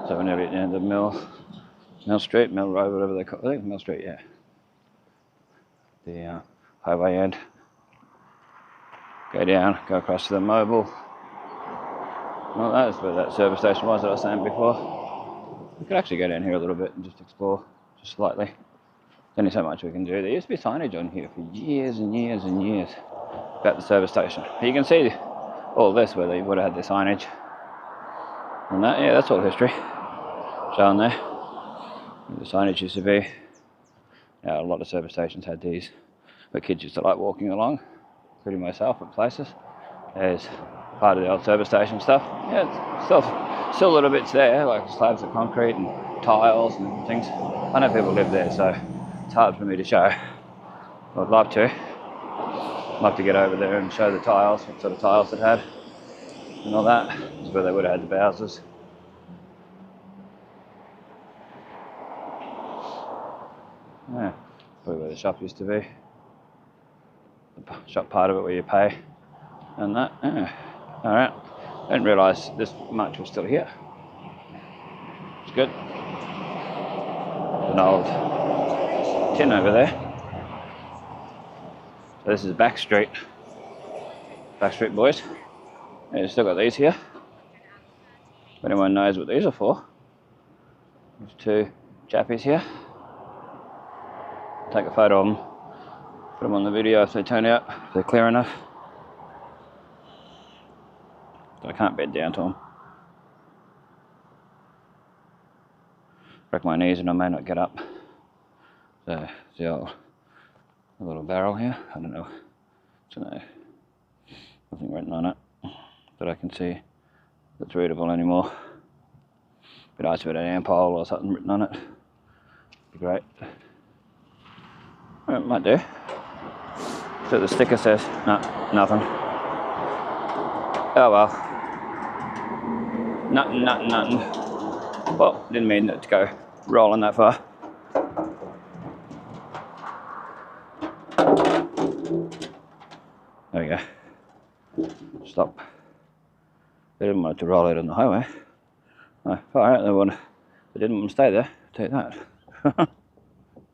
So we're nearly at the end of Mill Street, Mill Road, whatever they call it. I think Mill Street, yeah. The highway end. Go down, go across to the Mobile. Well, that's where that service station was that I was saying before. We could actually go down here a little bit and just explore, just slightly. There's only so much we can do. There used to be signage on here for years and years and years about the service station. You can see all this where they would have had the signage. And that, yeah, that's all history shown there. The signage used to be, yeah, a lot of service stations had these, but kids used to like walking along, including myself at places. There's part of the old service station stuff. Yeah, it's still little bits there, like slabs of concrete and tiles and things. I know people live there, so it's hard for me to show. I'd love to. I'd love to get over there and show the tiles, what sort of tiles it had, and all that. This is where they would have had the Bowsers. Yeah, probably where the shop used to be. The shop part of it where you pay and that. Yeah. Alright. I didn't realise this much was still here. It's good. An old tin over there. So this is Back Street. Back Street boys. Yeah, you've still got these here. If anyone knows what these are for. There's two chappies here. Take a photo of them. Put them on the video if they turn out, if they're clear enough. I can't bend down to them. Break my knees and I may not get up. So, the little barrel here. I don't know. Nothing written on it that I can see that's readable anymore. Be nice if it had an ampole or something written on it. Be great. Well, it might do. See what the sticker says. No, nothing. Oh well. Nothing. Well, didn't mean it to go rolling that far. There we go. Stop. They didn't want it to roll out on the highway. No, far out. They didn't want to stay there. I'll tell you that.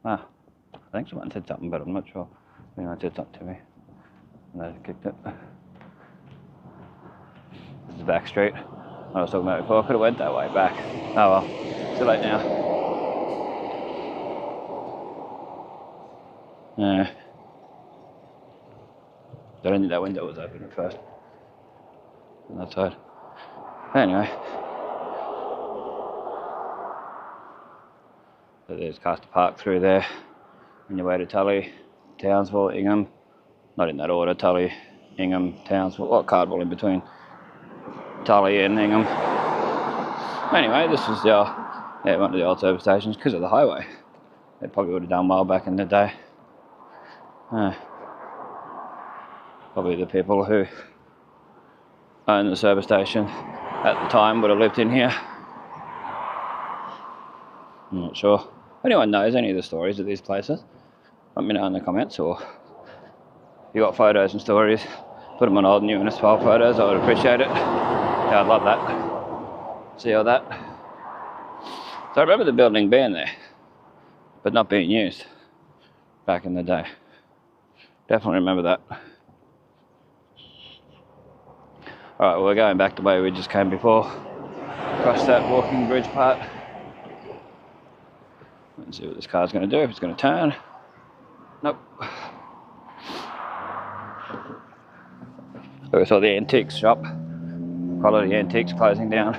Wow. I think someone said something, but I'm not sure. I think they said something to me. And they kicked it. This is Back Street. I was talking about before. I could have went that way back. Oh well. Too late now. Yeah. I don't think that window was open at first. On that side. Anyway. So there's Castor Park through there. On your way to Tully, Townsville, Ingham. Not in that order. Tully, Ingham, Townsville. Well, Cardwell in between Tully and Ingham. Anyway, this was one of the old service stations because of the highway. They probably would have done well back in the day. Probably the people who owned the service station at the time would have lived in here. I'm not sure. If anyone knows any of the stories of these places, let me know in the comments, or if you got photos and stories, put them on old new Innisfail photos. I would appreciate it. Yeah, I'd love that. See all that. So I remember the building being there, but not being used back in the day. Definitely remember that. Alright, well, we're going back the way we just came before. Across that walking bridge part. Let's see what this car's going to do, if it's going to turn. Nope. So we saw the antiques shop. Quality Antiques closing down.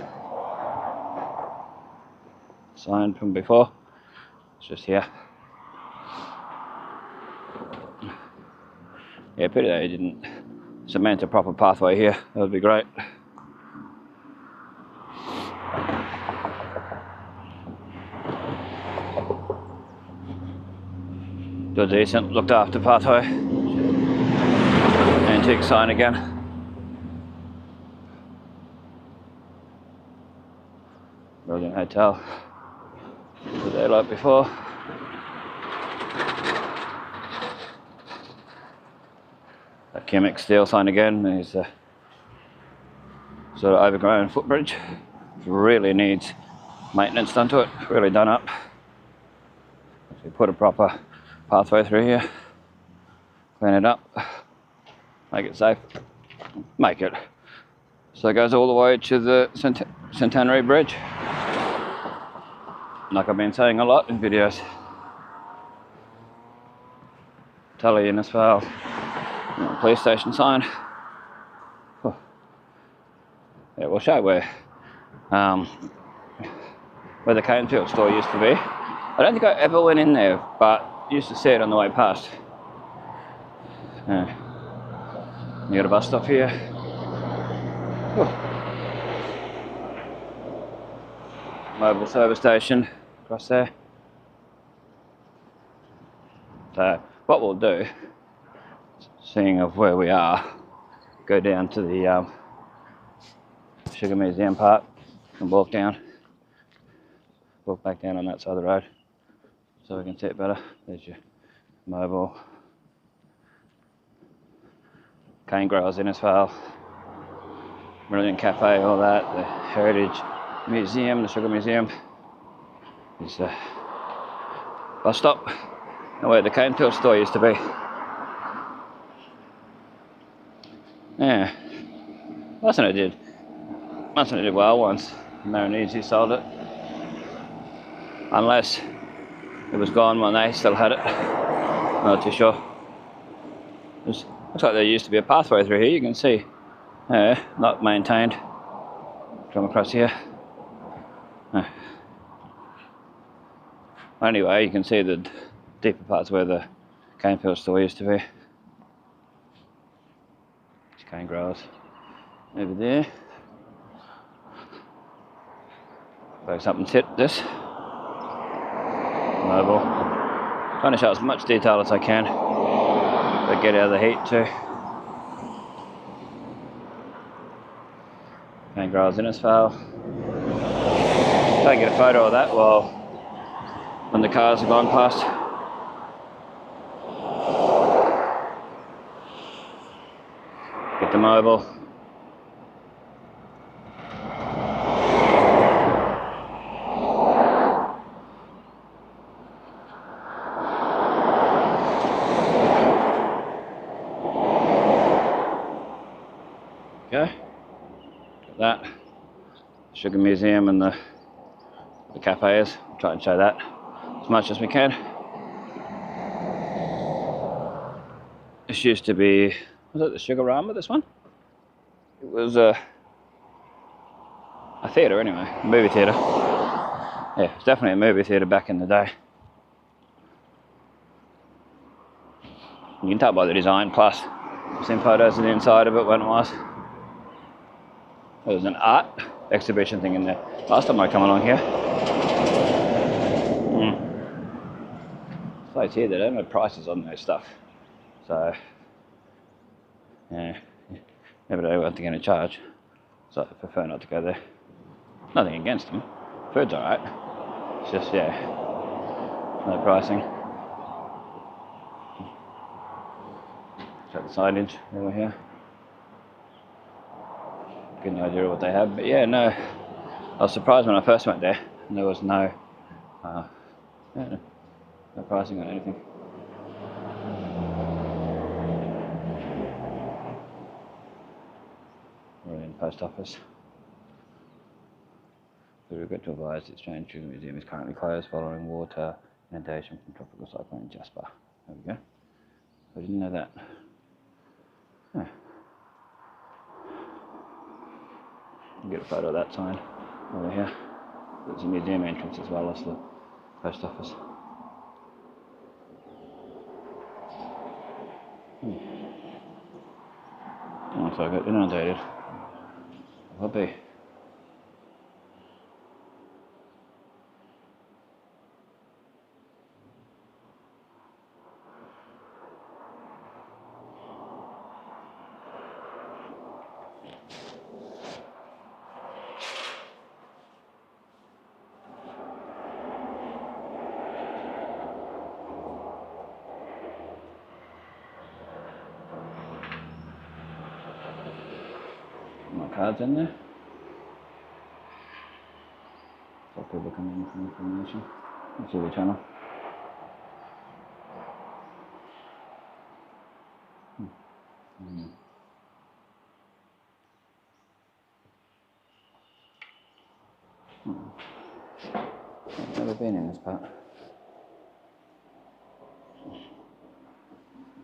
Sign from before. It's just here. Yeah, pity they didn't cement a proper pathway here. That would be great. Good, decent, looked after pathway. Antique sign again. Mourilyan Hotel. Was there like before? That chemic steel sign again. There's a sort of overgrown footbridge. Really needs maintenance done to it, really done up. So put a proper pathway through here, clean it up, make it safe, make it so it goes all the way to the Centenary Bridge, like I've been saying a lot in videos. Tully, Innisfail, police station sign. Oh. Yeah, we'll show where the Canefield store used to be. I don't think I ever went in there, but used to see it on the way past. Yeah. You got a bus stop here. Oh. Mobile service station across there. So what we'll do, seeing of where we are, go down to the Sugar Museum part and walk back down on that side of the road so we can see it better. There's your mobile cane growers, Innisfail, Mourilyan Cafe, all that, the Heritage Museum, the Sugar Museum. There's the bus stop and where the Canefield store used to be. Yeah, mustn't have did well once Marinese sold it. Unless it was gone when they still had it. I'm not too sure. Looks like there used to be a pathway through here, you can see. Not maintained. Come across here. Anyway, you can see the deeper parts where the Canefield store used to be. There's cane growers over there. Like something hit this. Mobile. Trying to show as much detail as I can, but get out of the heat too. Cane growers, Innisfail. Try and get a photo of that when the cars have gone past. Get the mobile. Okay, got that. Sugar Museum and the cafe is. I'll try and show that as much as we can. This used to be, was it the Sugar-Rama, this one? It was a theatre anyway, a movie theatre. Yeah, it's definitely a movie theatre back in the day. You can tell by the design, plus I've seen photos of the inside of it when it was. There was an art exhibition thing in there last time I come along here. Place here, they don't have prices on their stuff. So, yeah, never know what they're going to charge. So I prefer not to go there. Nothing against them. Food's alright. It's just, yeah, no pricing. Check the signage over here. Get no idea what they have, but yeah, no. I was surprised when I first went there, and there was no pricing on anything. Mourilyan Post Office. We regret to advise that Australian Sugar Museum is currently closed following water inundation from tropical cyclone Jasper. There we go. I didn't know that. Huh. Get a photo of that sign over here. There's a museum entrance as well as the post office. Oh, so I got inundated. Will be. My card's in there. So people come in for information. Let's see the channel. I've never been in this part.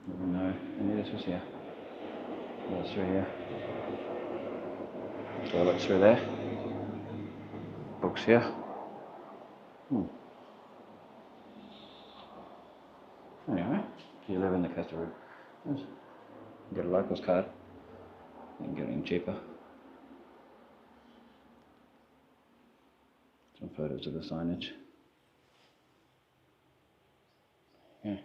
Never know any of this was here. That's through here. Toilets through there. Books here. Anyway, if you live in the Costa Rica, get a locals card. You can get it in cheaper. Some photos of the signage. Yeah.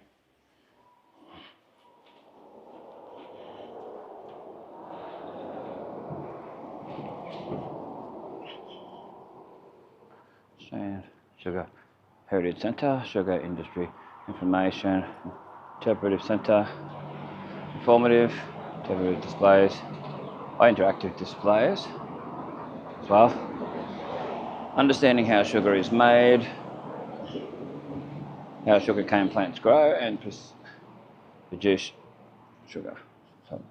Sugar Heritage Centre, Sugar Industry Information, Interpretive Centre, Informative, Interpretive Displays, Interactive Displays as well. Understanding how sugar is made, how sugarcane plants grow and produce sugar. So,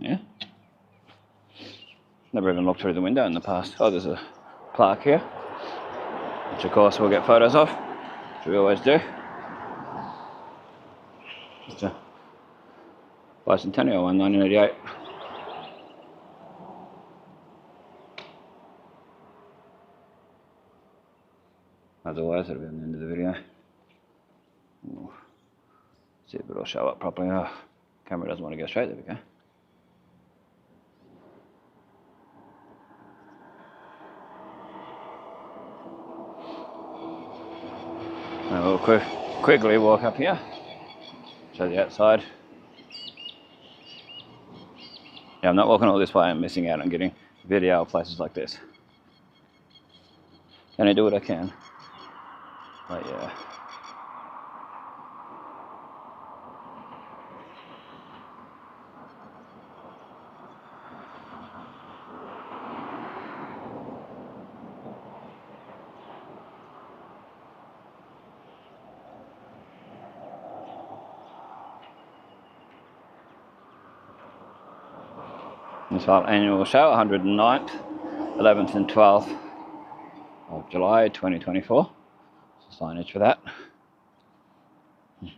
yeah. Never even looked through the window in the past. Oh, there's a plaque here, which of course we'll get photos of, which we always do. It's a bicentennial one, 1988. As always, it'll be on the end of the video. Ooh. See if it'll show up properly. Oh, camera doesn't want to go straight. There we go. And we'll quickly walk up here. Show the outside. Yeah, I'm not walking all this way. I'm missing out on getting video of places like this. Can I do what I can? But yeah. Innisfail annual show, 109th, 11th and 12th of July 2024. Signage for that. I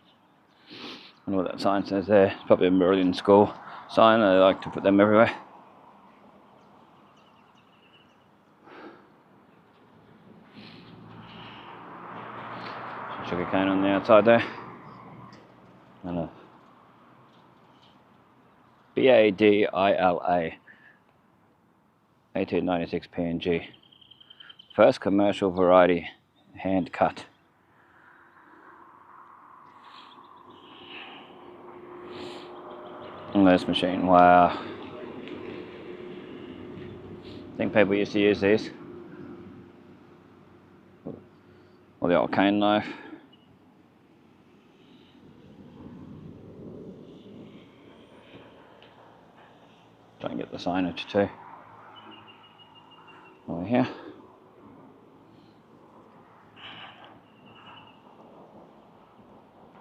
wonder what that sign says there. It's probably a Mourilyan school sign. They like to put them everywhere. Some sugar cane on the outside there. And a BADILA 1896 PNG. First commercial variety, hand cut. And this machine, wow. I think people used to use these. Or the old cane knife. Try and get the signage too. Over here.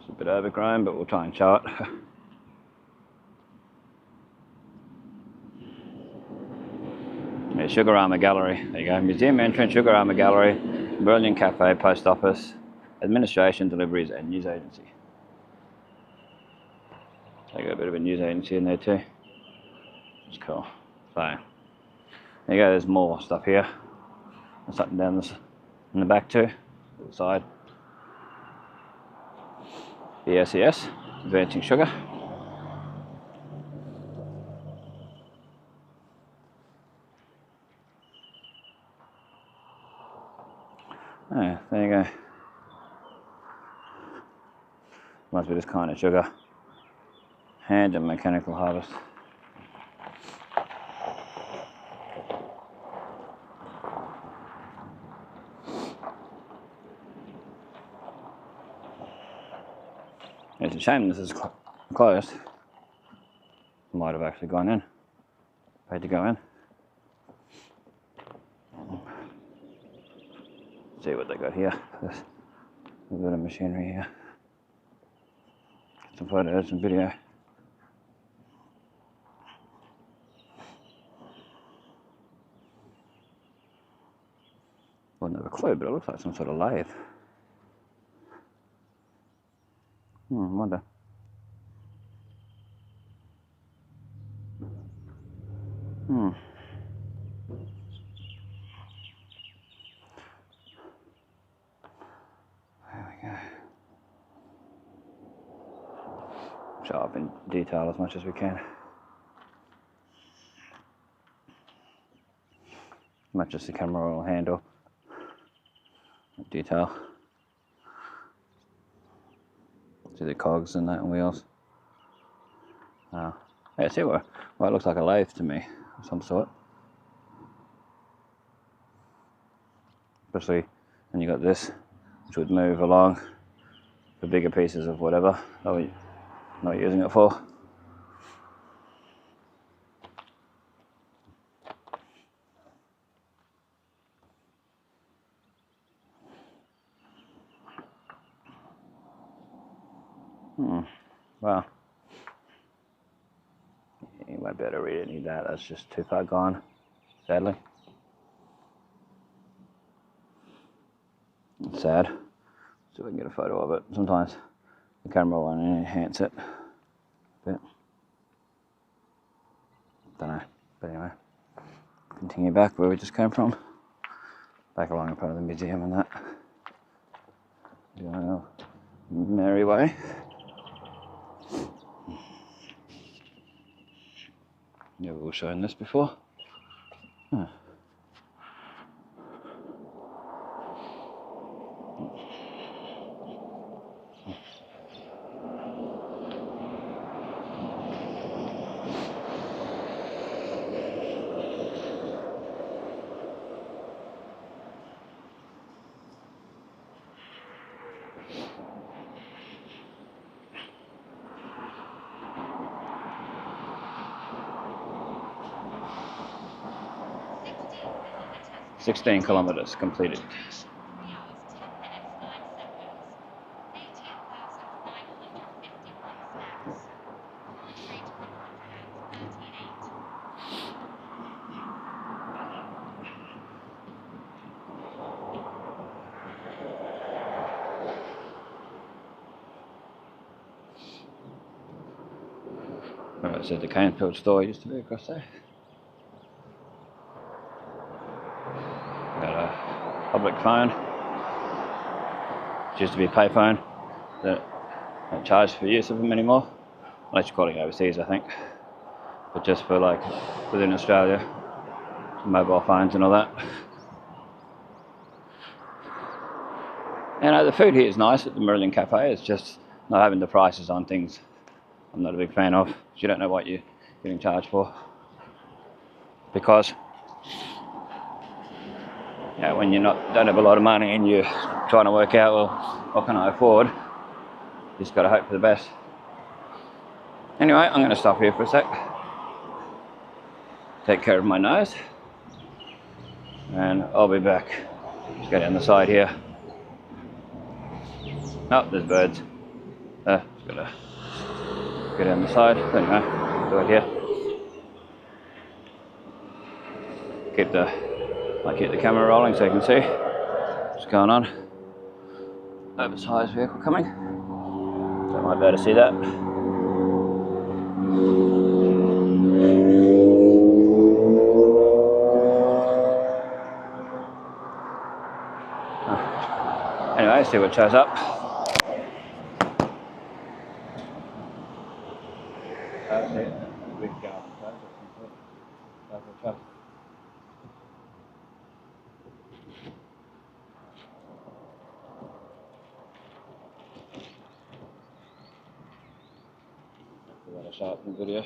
It's a bit overgrown, but we'll try and show it. Yeah, Sugarama Gallery. There you go. Museum entrance, Sugarama Gallery, Mourilyan Cafe, Post Office, Administration, Deliveries, and News Agency. So you got a bit of a news agency in there too. It's cool. So there you go. There's more stuff here. There's something down this in the back too, to the side. BSES, Advancing Sugar. Oh, there you go. Must be this kind of sugar. Hand and mechanical harvest. It's a shame this is closed. Might have actually gone in. Paid to go in. see what they got here. There's a bit of machinery here. Some photos and video. Wouldn't have a clue, but it looks like some sort of lathe. Wonder. There we go. Show up in detail as much as we can. Matches the camera roll handle. Detail. See the cogs and that and wheels. Yeah, see what it looks like a lathe to me of some sort. Especially when you got this, which would move along for bigger pieces of whatever that not using it for. Well, you won't be able to read any of that. That's just too far gone, sadly. It's sad. See if I can get a photo of it. Sometimes the camera will enhance it a bit. Don't know. But anyway, continue back where we just came from. Back along in front of the museum and that. Going our merry way. Never was shown this before. Huh. "16 kilometers completed." Right, so the Canefield store used to be across there. Got a public phone. It used to be a payphone. They don't charge for use of them anymore. Unless you're calling overseas, I think. But just for like within Australia, mobile phones and all that. The food here is nice at the Mourilyan Cafe. It's just not having the prices on things I'm not a big fan of. You don't know what you're getting charged for. Because when you don't have a lot of money and you're trying to work out, well, what can I afford? You just got to hope for the best. Anyway, I'm going to stop here for a sec. Take care of my nose. And I'll be back. Just go down the side here. Oh, there's birds. Just gotta go down the side. Anyway, do it here. Keep the camera rolling so you can see what's going on. Oversized vehicle coming. So I might be able to see that. Anyway, see what shows up. Show up in the video.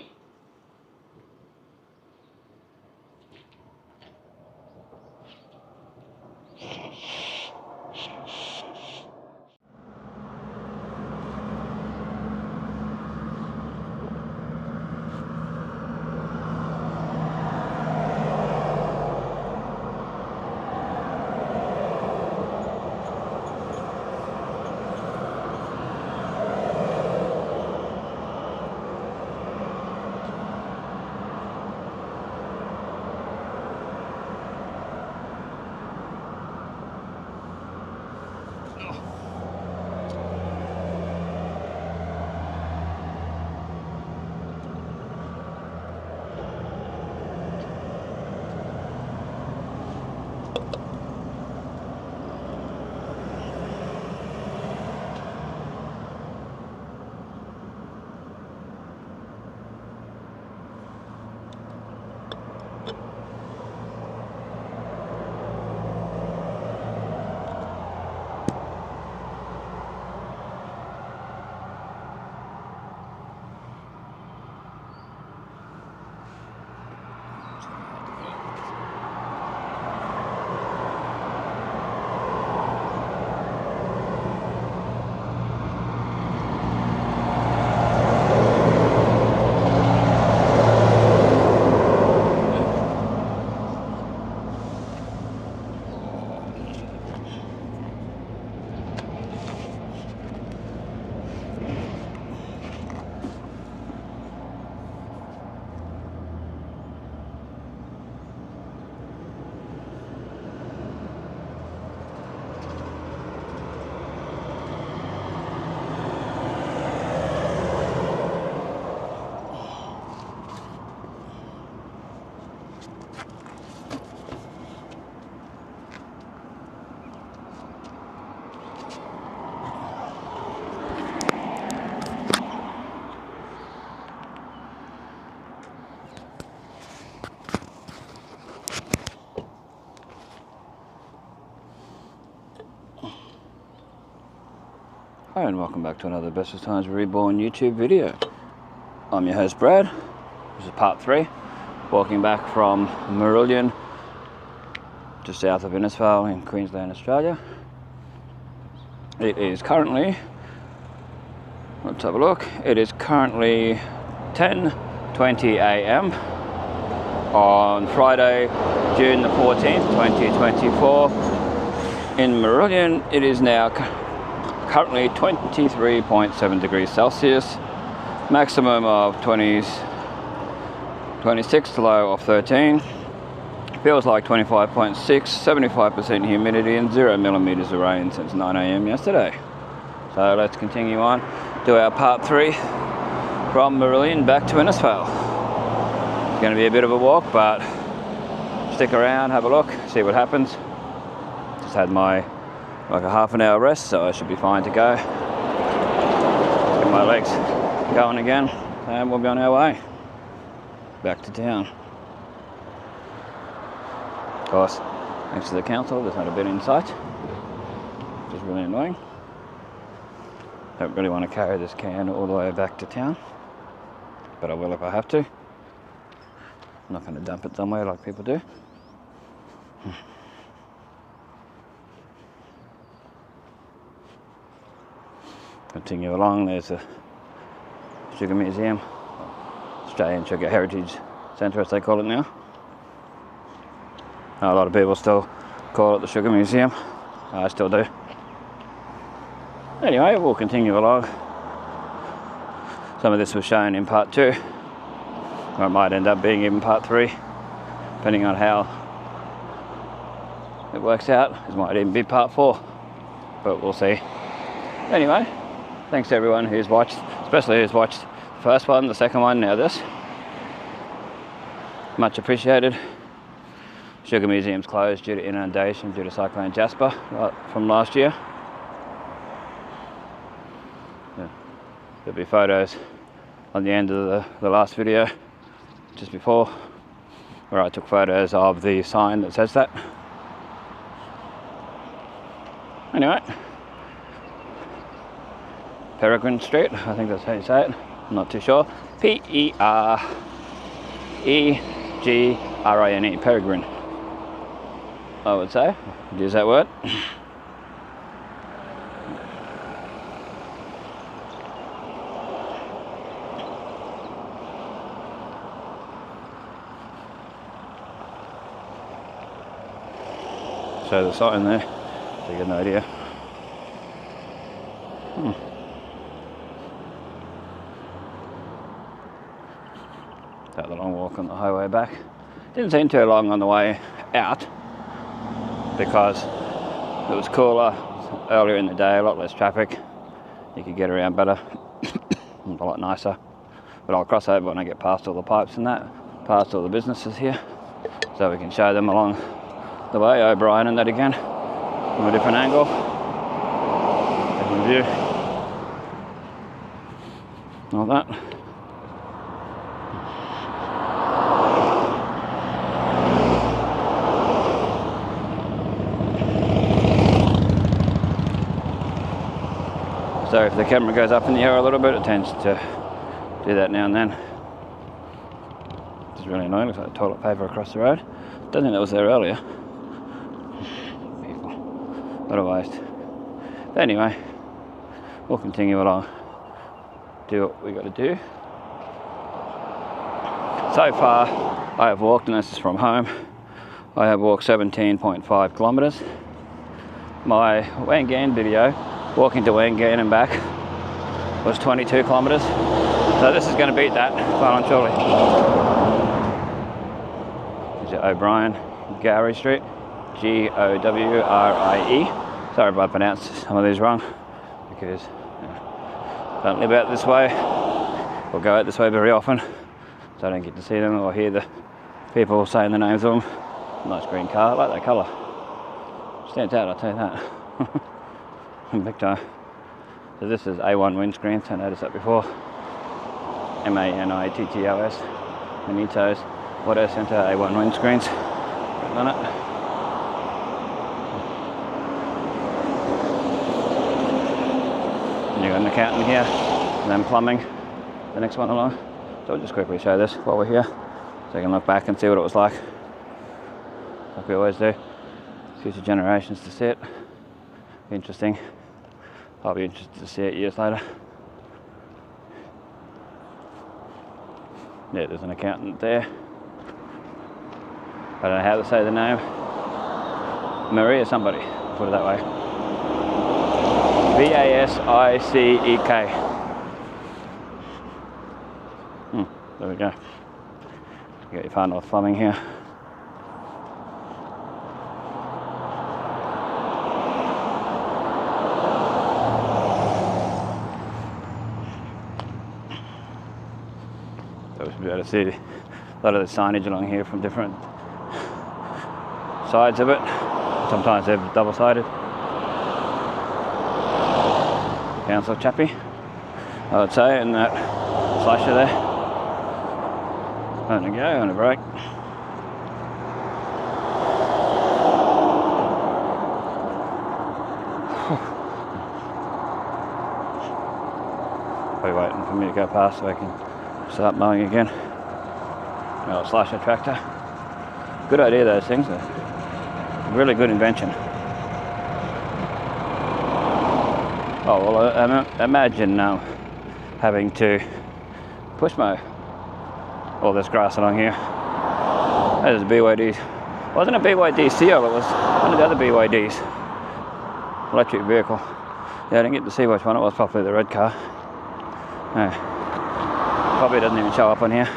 Hi and welcome back to another Bestestimes Reborn YouTube video. I'm your host Brad. This is part 3. Walking back from Mourilyan, just south of Innisfail in Queensland, Australia. It is currently, let's have a look, it is currently 10:20 a.m. on Friday, June the 14th, 2024. In Mourilyan, it is now currently 23.7 degrees Celsius, maximum of 26, low of 13. Feels like 25.6, 75% humidity and 0 millimeters of rain since 9 a.m. yesterday. So let's continue on to our part 3 from Mourilyan back to Innisfail. It's going to be a bit of a walk, but stick around, have a look, see what happens. Just had my like a half an hour rest, so I should be fine to go. Get my legs going again, and we'll be on our way back to town. Of course, thanks to the council, there's not a bit in sight, which is really annoying. Don't really want to carry this can all the way back to town, but I will if I have to. I'm not going to dump it somewhere like people do. Continue along, there's a sugar museum, Australian Sugar Heritage Centre as they call it now. A lot of people still call it the Sugar Museum, I still do. Anyway, we'll continue along. Some of this was shown in part 2, or it might end up being even part 3, depending on how it works out. It might even be part 4, but we'll see. Anyway, thanks to everyone who's watched, especially who's watched the first one, the second one, now this. Much appreciated. Sugar Museum's closed due to inundation due to Cyclone Jasper from last year. Yeah. There'll be photos on the end of the last video, just before, where I took photos of the sign that says that. Anyway. Peregrine Street, I think that's how you say it, I'm not too sure. P-E-R-E-G-R-I-N-E, Peregrine, I would say. Use that word. Show the sign there, so you get an idea. The long walk on the highway back. Didn't seem too long on the way out because it was cooler earlier in the day, a lot less traffic. You could get around better, a lot nicer. But I'll cross over when I get past all the pipes and that, past all the businesses here, so we can show them along the way. O'Brien and that again, from a different angle, different view, all that. So if the camera goes up in the air a little bit, it tends to do that now and then. It's really annoying, looks like toilet paper across the road. Don't think that was there earlier. People, what a waste. But anyway, we'll continue along, do what we got to do. So far, I have walked, and this is from home, I have walked 17.5 kilometres. My Wangan video, walking to Wangan and back, was 22 kilometres. So this is going to beat that, well and surely. Is it O'Brien, Gowrie Street, G-O-W-R-I-E. Sorry if I pronounced some of these wrong, because I don't live out this way, or go out this way very often, so I don't get to see them or hear the people saying the names of them. Nice green car, I like that colour. Stands out, I'll tell you that. Big time. So this is A1 windscreens, I noticed that before. M-A-N-I-T-T-O-S, Manitos, Auto Centre, A1 windscreens. On it. And you've got an accountant here, and then plumbing, the next one along. So I'll just quickly show this while we're here, so you can look back and see what it was like we always do. Future generations to see it. Interesting. I'll be interested to see it years later. Yeah, there's an accountant there. I don't know how to say the name. Maria somebody, put it that way. Basic. There we go. You got your Far North Plumbing here. So we should be able to see a lot of the signage along here from different sides of it. Sometimes they're double-sided. Council chappy, I would say, and that slasher there. On a go, on a break. Probably waiting for me to go past so I can start mowing again. Oh, slasher tractor. Good idea, those things. Really good invention. Oh, well, imagine having to push mow all this grass along here. That is a BYD. It wasn't a BYD Seal, it was one of the other BYDs. Electric vehicle. Yeah, I didn't get to see which one it was, probably the red car. No. Probably doesn't even show up on here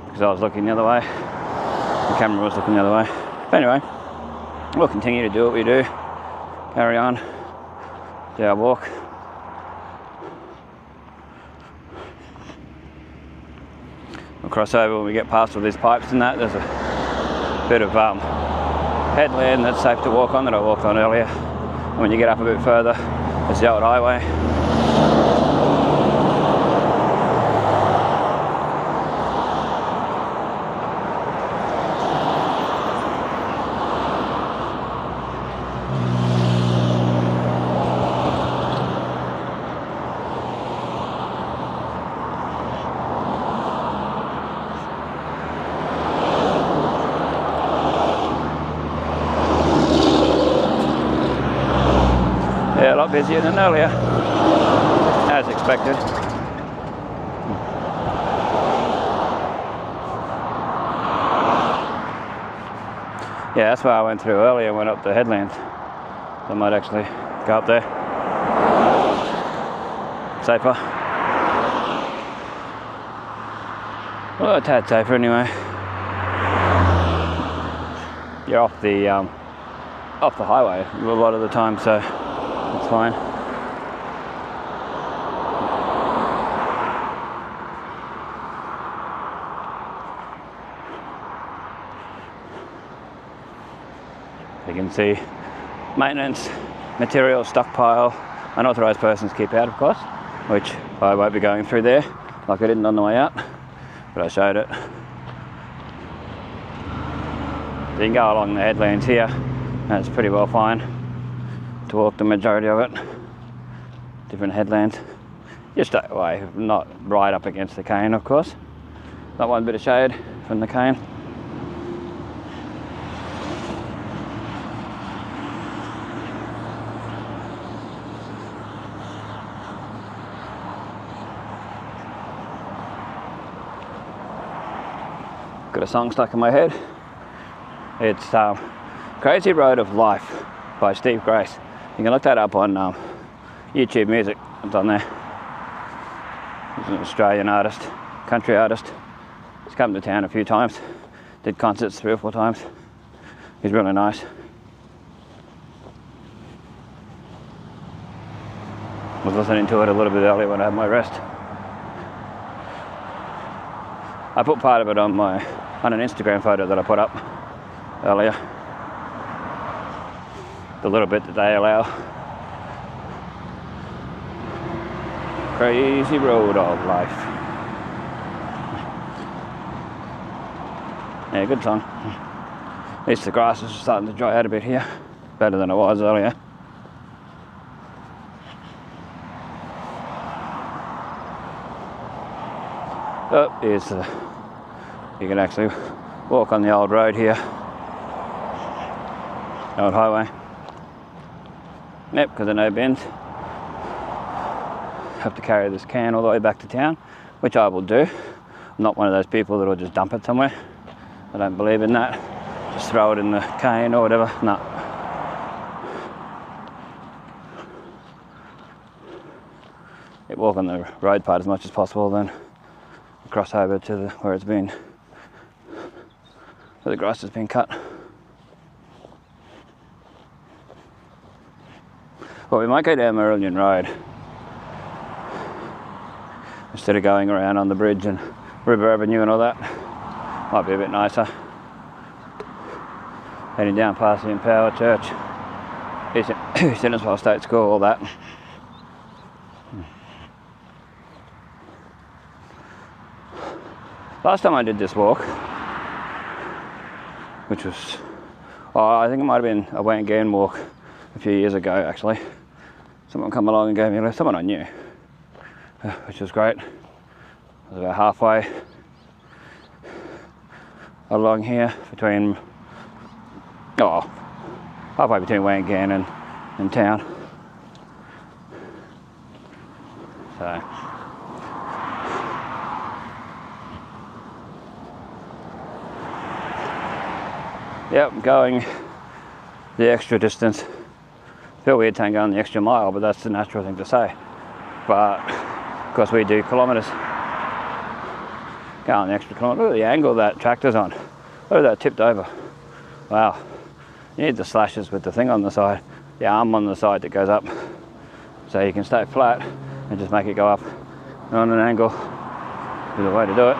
because I was looking the other way. The camera was looking the other way. But anyway, we'll continue to do what we do. Carry on. Do our walk. We'll cross over when we get past all these pipes and that. There's a bit of headland that's safe to walk on that I walked on earlier. And when you get up a bit further, there's the old highway. Yeah, a lot busier than earlier, as expected. Yeah, that's where I went through earlier, went up the headland. So I might actually go up there. Safer. Well, a tad safer anyway. You're off the highway a lot of the time, so it's fine. You can see maintenance, material, stockpile, unauthorised persons keep out, of course, which I won't be going through there like I didn't on the way out, but I showed it. So you can go along the headlands here, and it's pretty well fine to walk the majority of it. Different headlands. Just that way, not right up against the cane, of course. Not one bit of shade from the cane. Got a song stuck in my head. It's Crazy Road of Life by Steve Grace. You can look that up on YouTube Music. It's on there. He's an Australian artist, country artist. He's come to town a few times. Did concerts 3 or 4 times. He's really nice. I was listening to it a little bit earlier when I had my rest. I put part of it on an Instagram photo that I put up earlier. The little bit that they allow. Crazy road of life. Yeah, good song. At least the grass is starting to dry out a bit here. Better than it was earlier. Oh, here's the, you can actually walk on the old road here, old highway. Yep, because of no bends. Have to carry this can all the way back to town, which I will do. I'm not one of those people that will just dump it somewhere. I don't believe in that. Just throw it in the cane or whatever. No. Walk on the road part as much as possible, then cross over to where it's been, where the grass has been cut. Well, we might go down Mourilyan Road instead of going around on the bridge and River Avenue and all that. Might be a bit nicer. Heading down past the Empower Church, Innisfail State School, all that. Last time I did this walk, which was, I think it might have been a Wangan walk a few years ago actually. Someone come along and gave me a lift, someone I knew, which was great. I was about halfway along here between, halfway between Wangan and town. So. Yep, going the extra distance. Feel weird saying going the extra mile, but that's the natural thing to say. But of course we do kilometres. Going the extra kilometre. Look at the angle that tractor's on. Look at that, tipped over. Wow. You need the slashes with the thing on the side, the arm on the side that goes up, so you can stay flat and just make it go up on an angle. Is the way to do it.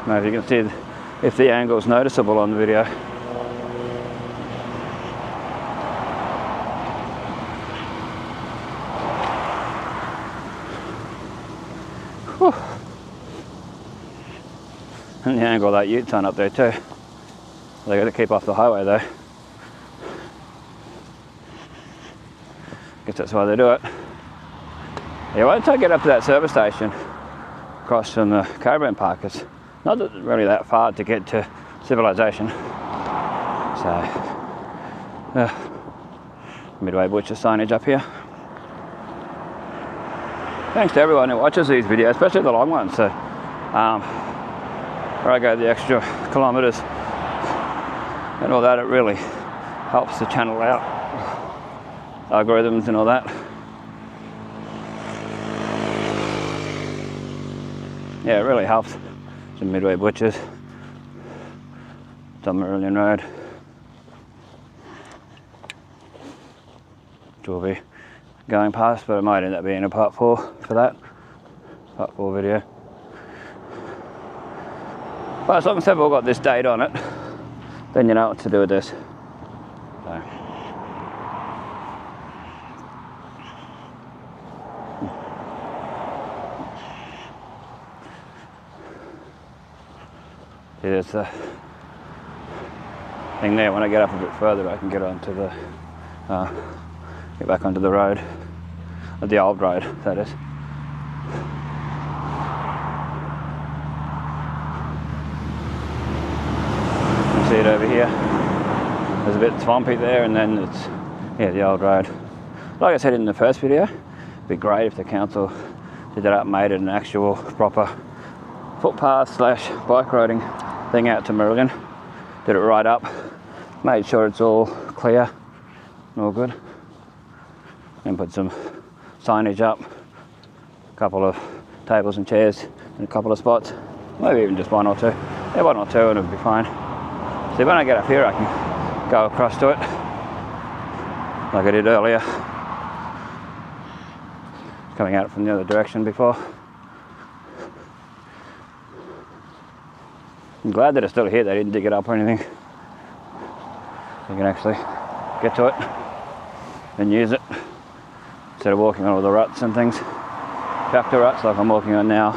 Now if you can see if the angle is noticeable on the video. Whew. And the angle of that U-turn up there too. They got to keep off the highway though. Guess that's why they do it. Yeah, once I get up to that service station across from the caravan park, it's not really that far to get to civilization. So, Midway Butcher signage up here. Thanks to everyone who watches these videos, especially the long ones. So, where I go the extra kilometres and all that, it really helps the channel out. Algorithms and all that. Yeah, it really helps. Some Midway Butchers. It's on Mourilyan Road. Which we'll be going past, but it might end up being a part 4 for that. Part 4 video. But as long as they've all got this date on it, then you know what to do with this. So. There's the thing there. When I get up a bit further, I can get onto the, get back onto the road, the old road, that is. You can see it over here. There's a bit swampy there, and then it's, yeah, the old road. Like I said in the first video, it'd be great if the council did that up, made it an actual proper footpath / bike riding thing out to Mourilyan. Did it right up, made sure it's all clear and all good, and put some signage up, a couple of tables and chairs in a couple of spots, maybe even just 1 or 2. Yeah, 1 or 2 and it'll be fine. So when I get up here I can go across to it like I did earlier, coming out from the other direction before. I'm glad that it's still here, they didn't dig it up or anything. You can actually get to it and use it instead of walking on all the ruts and things. Tractor ruts like I'm walking on now.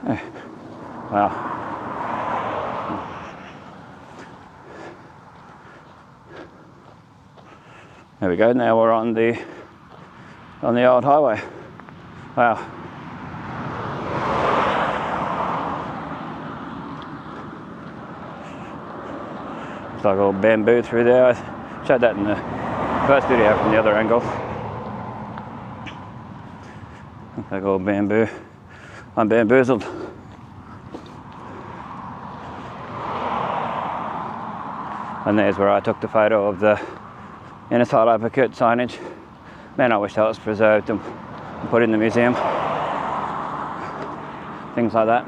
Wow. There we go, now we're on the old highway. Wow. It's like all bamboo through there. I showed that in the first video from the other angle. Looks like all bamboo. I'm bamboozled. And there's where I took the photo of the Innisfail advocate signage. Man, I wish that was preserved and put in the museum. Things like that.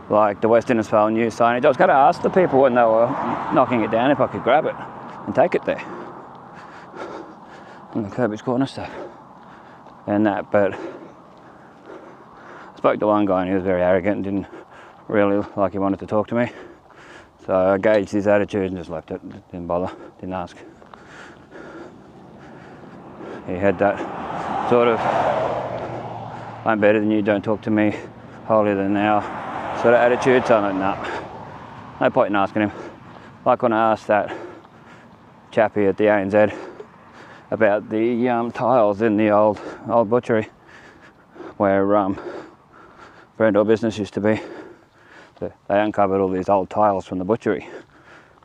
Like the West Innisfail news signage. I was going to ask the people when they were knocking it down if I could grab it and take it there. And the Curbage Corner stuff. And that, but I spoke to one guy and he was very arrogant and didn't really like he wanted to talk to me. So I gauged his attitude and just left it. Didn't bother, didn't ask. He had that sort of, I'm better than you, don't talk to me, holier than thou sort of attitude. So I'm like, nah, no point in asking him. Like when I asked that chappie at the ANZ about the tiles in the old butchery where Brendor Business used to be. They uncovered all these old tiles from the butchery.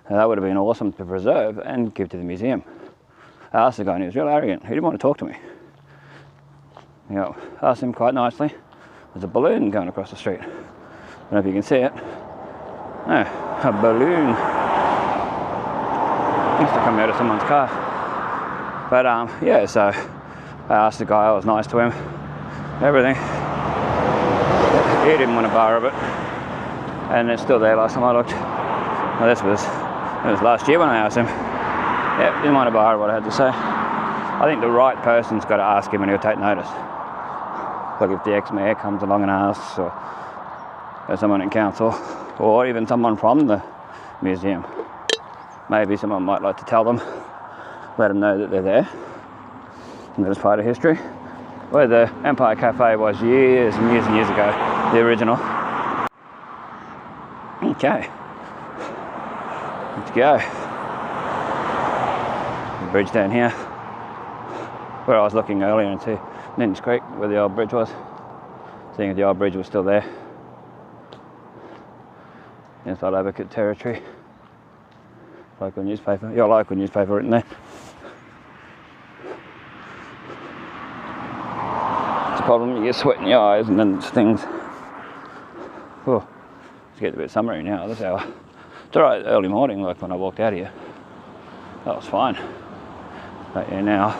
Now, that would have been awesome to preserve and give to the museum. I asked the guy and he was real arrogant. He didn't want to talk to me. You know, I asked him quite nicely. There's a balloon going across the street. I don't know if you can see it. No, a balloon. Used to come out of someone's car. But yeah, so I asked the guy, I was nice to him, everything. He didn't want a bar of it. And it's still there last time I looked. Well, it was last year when I asked him. Yeah, didn't want to bar what I had to say. I think the right person's got to ask him and he'll take notice. Like if the ex-mayor comes along and asks, or someone in council, or even someone from the museum. Maybe someone might like to tell them, let them know that they're there, and that it's part of history. Where the Empire Cafe was years and years and years ago, the original. Okay, let's go. The bridge down here, where I was looking earlier into Ninns Creek, where the old bridge was, seeing if the old bridge was still there. Inside Advocate territory. Local newspaper, your local newspaper written there. It's a problem, you get sweat in your eyes and then things. Oh. It's getting a bit summery now, this hour. It's alright early morning, like when I walked out of here. That was fine. But yeah, now.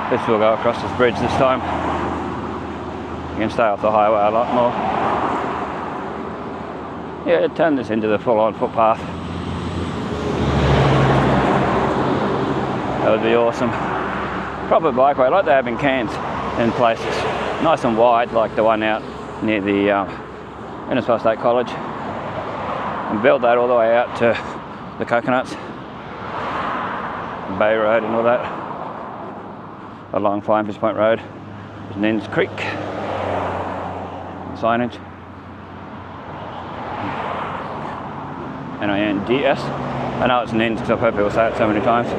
Guess we'll go across this bridge this time. You can stay off the highway a lot more. Yeah, turn this into the full-on footpath. That would be awesome. Proper bikeway, like they have in Cairns in places. Nice and wide, like the one out near the Innisfail State College, and build that all the way out to the Coconuts, Bay Road and all that, along Flying Fish Point Road. There's Ninns Creek signage, N-I-N-D-S. I know it's Ninns because I've heard people say it so many times.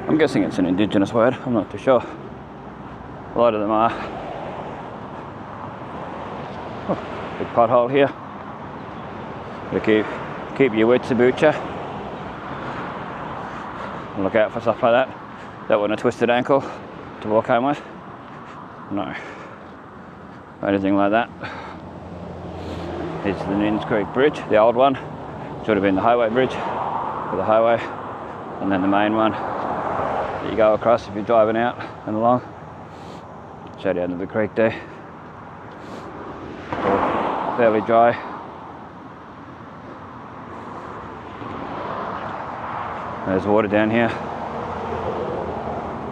I'm guessing it's an Indigenous word, I'm not too sure. A lot of them are. Big pothole here. Gotta keep your wits about you. Look out for stuff like that. Don't want a twisted ankle to walk home with. No. Anything like that. It's the Ninns Creek Bridge, the old one. Should have been the highway bridge for the highway, and then the main one that you go across if you're driving out and along. Show down to the creek there. Fairly dry. There's water down here.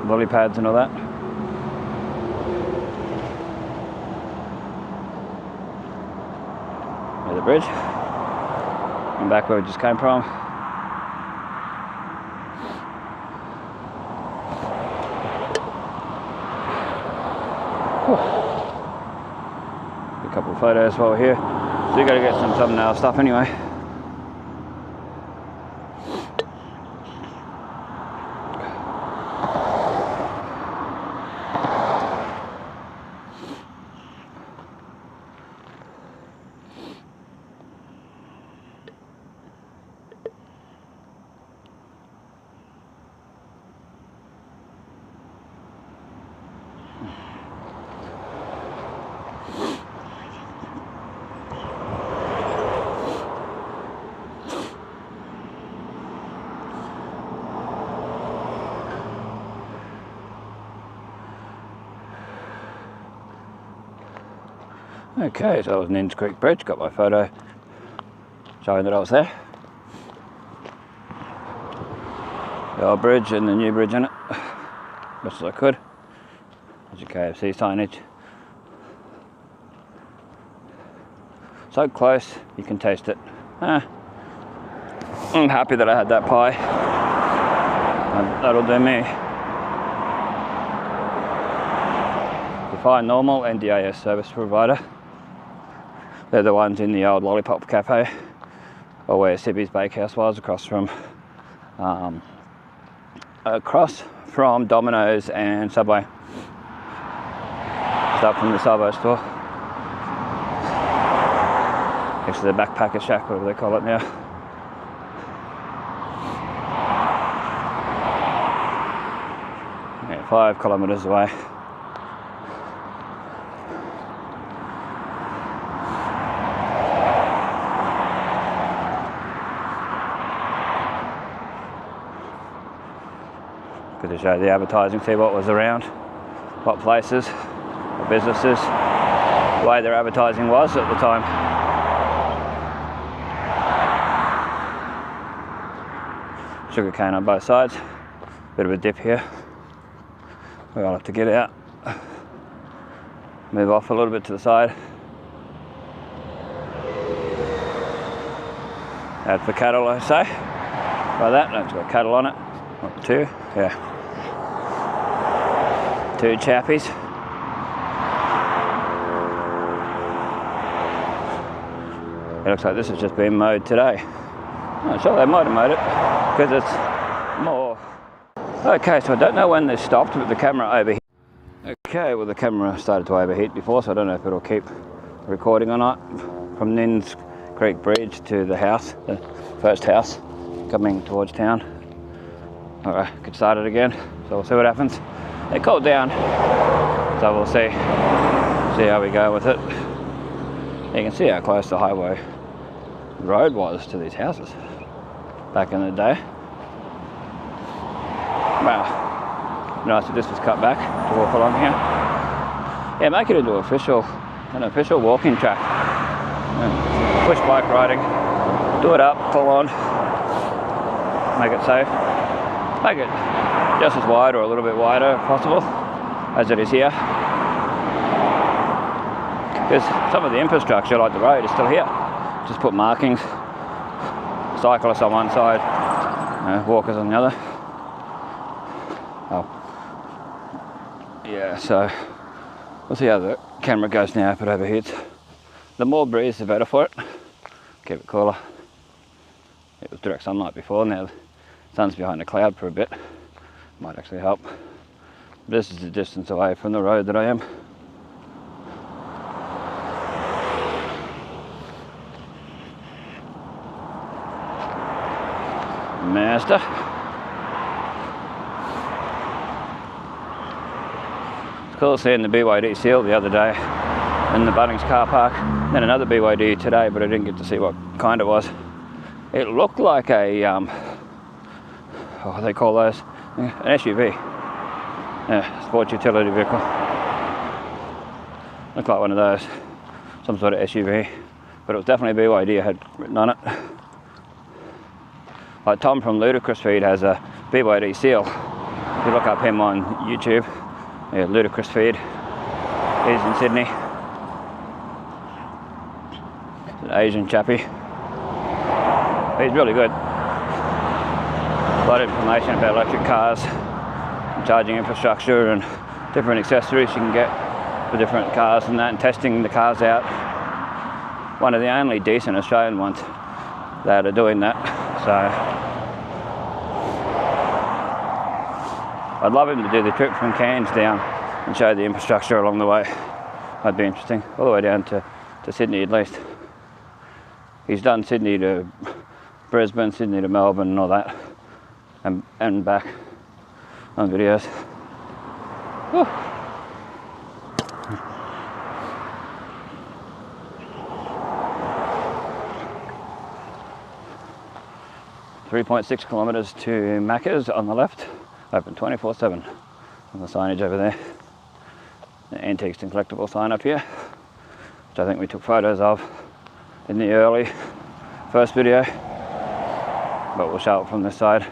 Lily pads and all that. There's the bridge. And back where we just came from. A couple of photos while we're here. So you got to get some thumbnail stuff anyway. Okay, so that was Nin's Creek Bridge, got my photo showing that I was there. The old bridge and the new bridge in it, best as I could. There's your KFC signage. So close, you can taste it. I'm happy that I had that pie. That'll do me. Define Normal, NDAS service provider. They're the ones in the old Lollipop Cafe, or where Sibby's Bakehouse was, across from Domino's and Subway. Just up from the Subway store. Next to the Backpacker Shack, whatever they call it now. Yeah, 5 kilometres away. Good to show the advertising, see what was around, what places, what businesses, the way their advertising was at the time. Sugar cane on both sides, bit of a dip here. We'll have to get out, move off a little bit to the side. Out for cattle, I say. By that, no, it's got cattle on it. Not 2, yeah. 2 chappies. It looks like this has just been mowed today. I'm not sure they might have mowed it because it's more. Okay, so I don't know when this stopped, but the camera overheated. Okay, well the camera started to overheat before, so I don't know if it'll keep recording or not. From Nin's Creek Bridge to the house, the first house, coming towards town. Alright, get started again, so we'll see what happens. It cooled down, so we'll see how we go with it. You can see how close the highway road was to these houses back in the day. Wow, nice if this was cut back to walk along here. Yeah, make it into an official walking track. Yeah. Push bike riding, do it up, full on, make it safe. Make it just as wide or a little bit wider if possible as it is here. Because some of the infrastructure, like the road, is still here. Just put markings, cyclists on one side, walkers on the other. Oh. Yeah, so we'll see how the camera goes now if it overheats. The more breeze, the better for it. Keep it cooler. It was direct sunlight before, now the sun's behind a cloud for a bit. Might actually help. This is the distance away from the road that I am. Master. It's cool seeing the BYD seal the other day in the Bunnings car park. Then another BYD today, but I didn't get to see what kind it was. It looked like a what do they call those? An SUV. Yeah, sports utility vehicle. Looked like one of those. Some sort of SUV. But it was definitely a BYD, it had written on it. Like Tom from Ludicrous Feed has a BYD seal. If you look up him on YouTube, yeah, Ludicrous Feed. He's in Sydney. He's an Asian chappie. He's really good. A lot of information about electric cars, and charging infrastructure and different accessories you can get for different cars and that, and testing the cars out. One of the only decent Australian ones that are doing that. So I'd love him to do the trip from Cairns down and show the infrastructure along the way. That'd be interesting. All the way down to Sydney at least. He's done Sydney to Brisbane, Sydney to Melbourne and all that. And back on videos. Whew. 3.6 kilometres to Macca's on the left, open 24/7 on the signage over there. The Antiques and Collectible sign up here, which I think we took photos of in the early first video, but we'll show it from this side.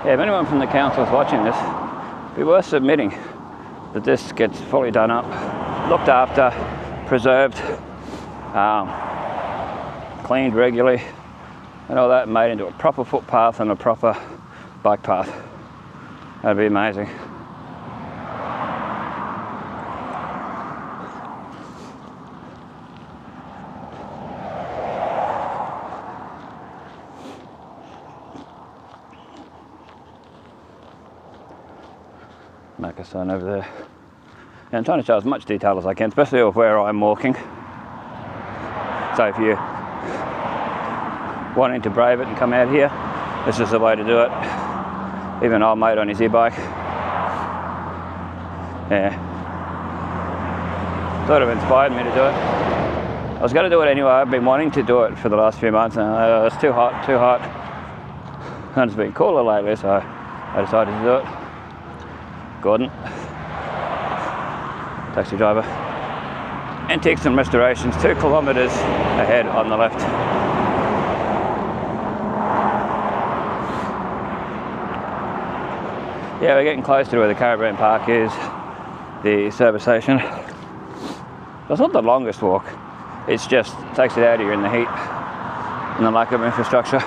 Yeah, if anyone from the council is watching this, it'd be worth submitting that this gets fully done up, looked after, preserved, cleaned regularly, and all that, made into a proper footpath and a proper bike path. That'd be amazing. Macca sign over there. And I'm trying to show as much detail as I can, especially of where I'm walking. So if you're wanting to brave it and come out here, this is the way to do it. Even old mate on his e-bike. Yeah. Sort of inspired me to do it. I was going to do it anyway. I've been wanting to do it for the last few months, and it's too hot. And it's been cooler lately, so I decided to do it. Gordon, taxi driver. Antiques and Restorations, 2 kilometres ahead on the left. Yeah, we're getting close to where the caravan park is, the service station. It's not the longest walk, it's just takes it out of you in the heat and the lack of infrastructure.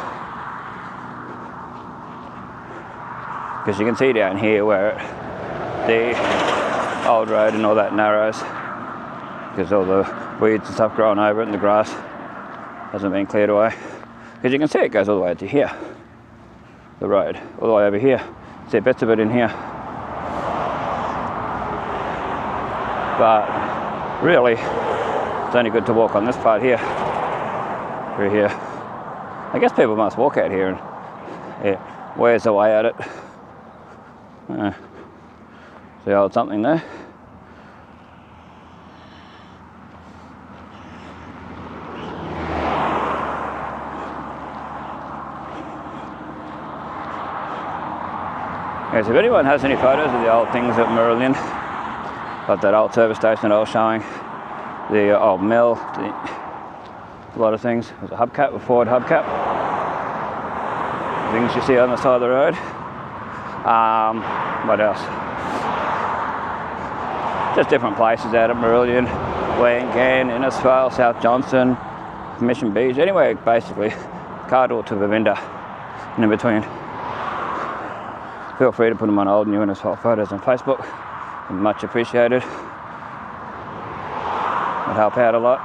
Because you can see down here where the old road and all that narrows, because all the weeds and stuff growing over it and the grass hasn't been cleared away. Because you can see it goes all the way to here, the road, all the way over here. See bits of it in here. But really, it's only good to walk on this part here, through here. I guess people must walk out here and yeah, where's the way at it? See old something there. Okay, so if anyone has any photos of the old things at Mourilyan, like that old service station I was showing, the old mill, a lot of things. There's a hubcap, a Ford hubcap. Things you see on the side of the road. What else? Just different places out at Mourilyan, Wangan, Innisfail, South Johnson, Mission Beach, anywhere basically, Cardwell to Vivinda, and in between. Feel free to put them on old, new Innisfail photos on Facebook. Much appreciated. Would help out a lot.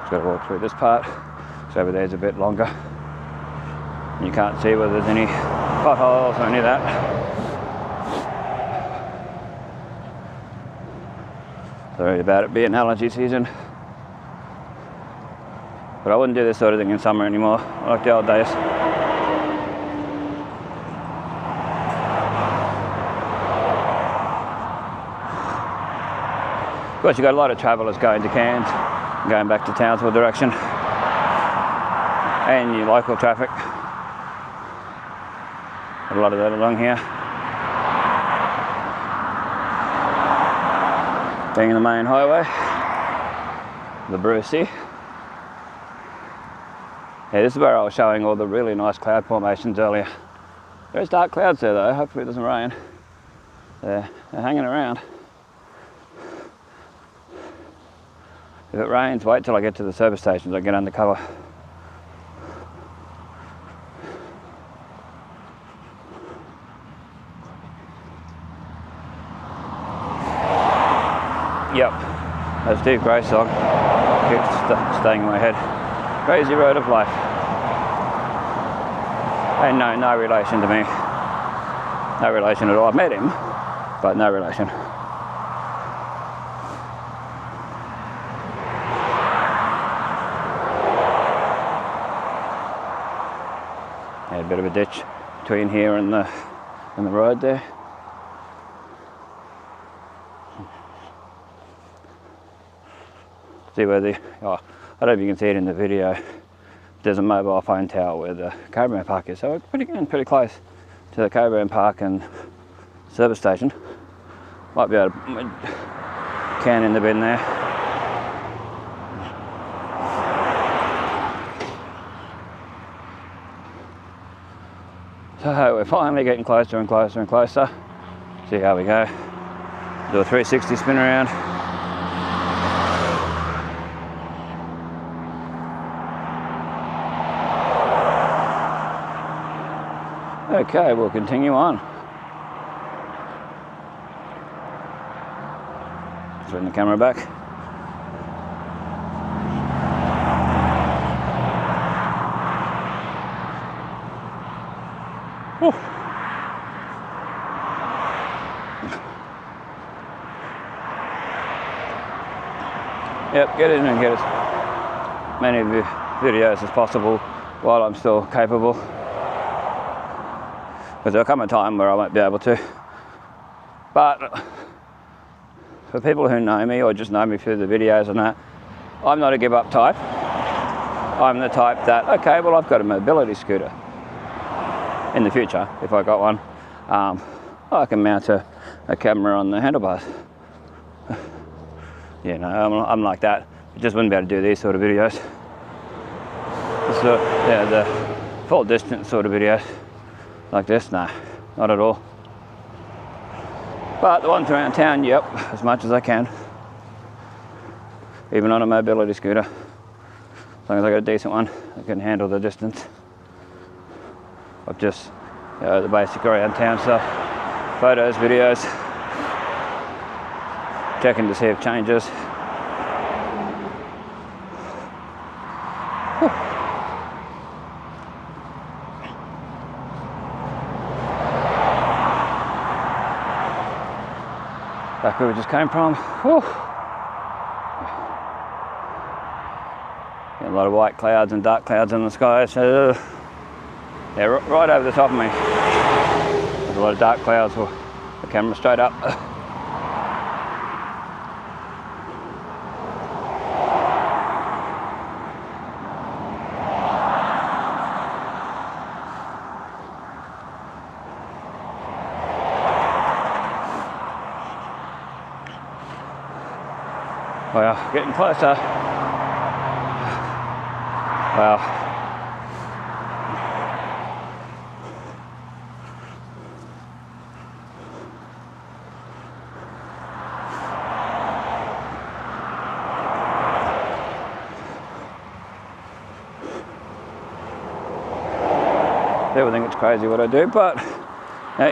Just got to walk through this part, so over there's a bit longer. You can't see whether there's any potholes or any of that. Sorry about it being allergy season. But I wouldn't do this sort of thing in summer anymore. I like the old days. Of course, you've got a lot of travellers going to Cairns, going back to Townsville direction, and your local traffic. A lot of that along here. Being the main highway, the Brucey. Yeah, this is where I was showing all the really nice cloud formations earlier. There's dark clouds there though, hopefully it doesn't rain. They're hanging around. If it rains, wait till I get to the service stations, I get undercover. Yep, that's Steve Gray's song. Keeps staying in my head. Crazy road of life. And no relation to me. No relation at all. I've met him, but no relation. Yeah, a bit of a ditch between here and the road there. See where I don't know if you can see it in the video. There's a mobile phone tower where the caravan park is, so we're pretty close to the caravan park and service station. Might be able to can in the bin there. So we're finally getting closer and closer and closer. See how we go. Do a 360 spin around. Okay, we'll continue on. Turn the camera back. Whew. Yep, get in and get as many videos as possible while I'm still capable. Because there'll come a time where I won't be able to. But for people who know me or just know me through the videos and that, I'm not a give up type. I'm the type that, okay, well, I've got a mobility scooter. In the future, if I got one, I can mount a camera on the handlebars. You know, I'm like that. I just wouldn't be able to do these sort of videos. So, yeah, the full distance sort of videos. Like this, no, not at all. But the ones around town, yep, as much as I can. Even on a mobility scooter. As long as I got a decent one, I can handle the distance. Of just, you know, the basic around town stuff. Photos, videos. Checking to see if changes. Back where we just came from. Whew. Yeah, a lot of white clouds and dark clouds in the sky. So, yeah, right over the top of me. There's a lot of dark clouds. With the camera straight up. Well, getting closer. Well, people think it's crazy what I do, but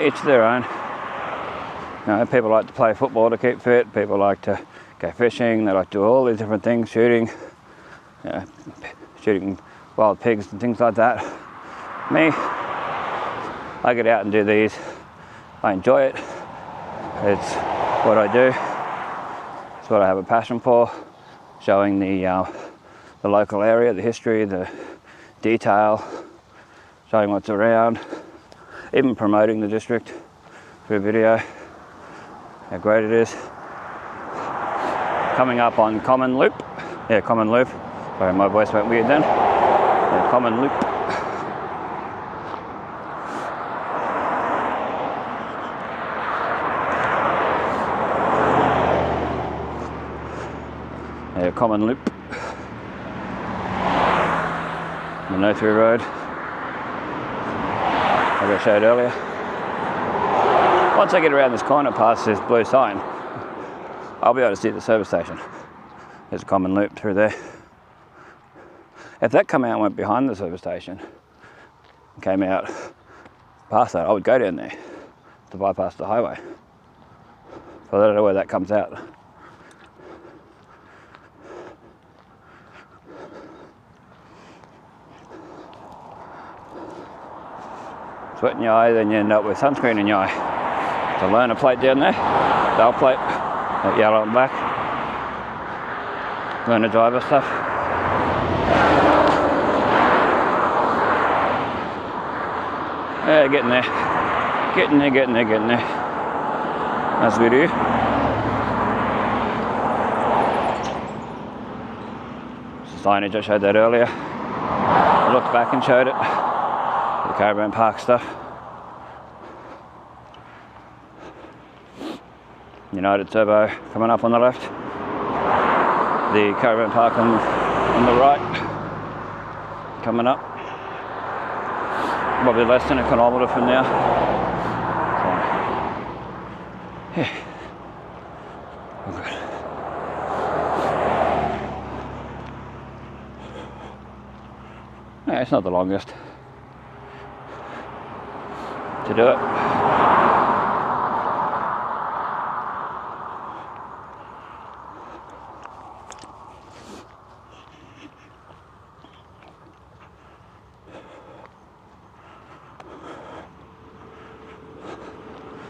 each their own. You know, people like to play football to keep fit. People like to go fishing, they like to do all these different things, shooting, you know, shooting wild pigs and things like that. Me, I get out and do these. I enjoy it. It's what I do. It's what I have a passion for, showing the local area, the history, the detail, showing what's around, even promoting the district through video, how great it is. Coming up on Common Loop. Yeah, Common Loop. Sorry, my voice went weird then. Yeah, Common Loop. Yeah, Common Loop. The No-Through Road, like I showed earlier. Once I get around this corner past this blue sign, I'll be able to see the service station. There's a common loop through there. If that come out and went behind the service station, came out past that, I would go down there to bypass the highway. So I don't know where that comes out. Sweat in your eye, then you end up with sunscreen in your eye. So learner plate down there, dull plate, that yellow and black. Learner driver stuff. Yeah, getting there. Getting there, getting there, getting there. Nice video. Signage, I showed that earlier. I looked back and showed it. The caravan park stuff. United Turbo coming up on the left. The caravan park on the right coming up. Probably less than a kilometre from now. So, yeah. Oh, good. Yeah, it's not the longest to do it.